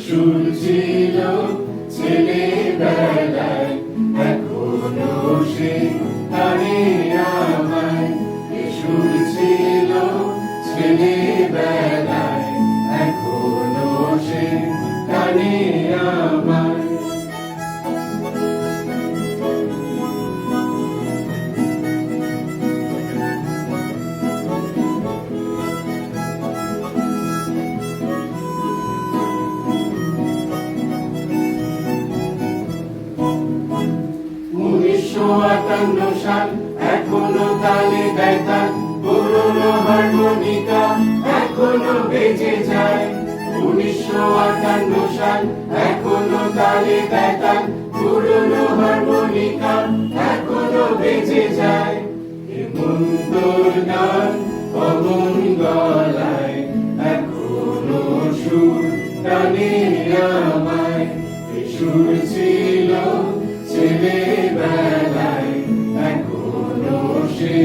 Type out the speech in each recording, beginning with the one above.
সুর ছিল ছেলেবেলায়, এখনো সে টানে আমায়। সুর ছিল ছেলেবেলায়, এখনো সে টানে আমায়। সাল এখনো তালে দেয় তাল, পুরনো হারমোনিকা এখনো বেজে যায়। 1958 সাল এখনো তালে দেয় তাল, পুরনো হারমোনিকা এখনো বেজে যায়। হেমন্তর গান পবন গলায়, এখনো সুর টানে আমায়। সুর ছিল ছেলেবেলায়, এখনো সে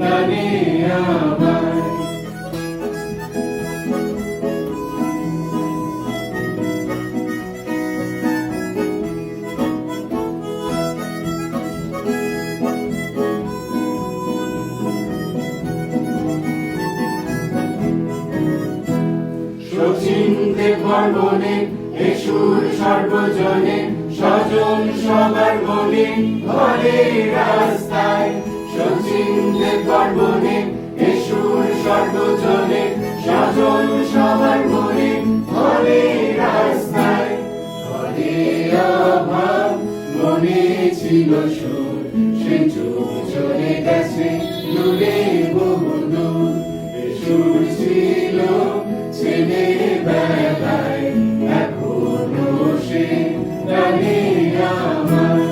টানে আমায়। শচীন দেব বর্মণে এ সুর সর্বজনে, স্বজন সবার মনে ঘরে রাস্তায়। শচীন দেব বর্মণে এ সুর সর্বজনে, স্বজন সবার মনে ঘরে রাস্তায়। ঘরে অভাব মনে ছিল সুর, সে যুগ চলে গেছে দূরে বহুদূর। সুর ছিল ছেলেবেলায়, এখনো সে টানে আমায়।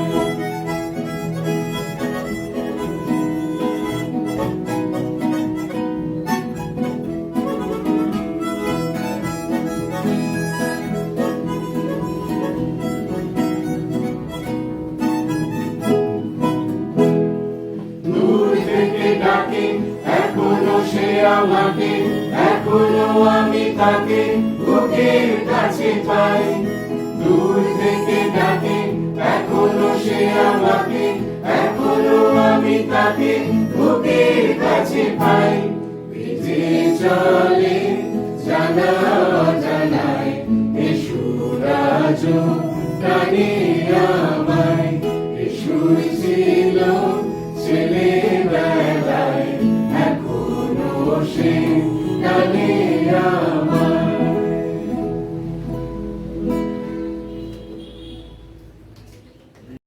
দূর থেকে ডাকে এখনো সে আমাকে, এখনো আমি তাকে বুকের কাছে পাই। দূর থেকে ডাকে এখনো সে আমাকে, এখনো আমি তাকে বুকের কাছে পাই। বেজে চলে জানা অজানায়, এ সুর আজও টানে আমায়। এ সুর ছিল ছেলেবেলায়, এখনো সে টানে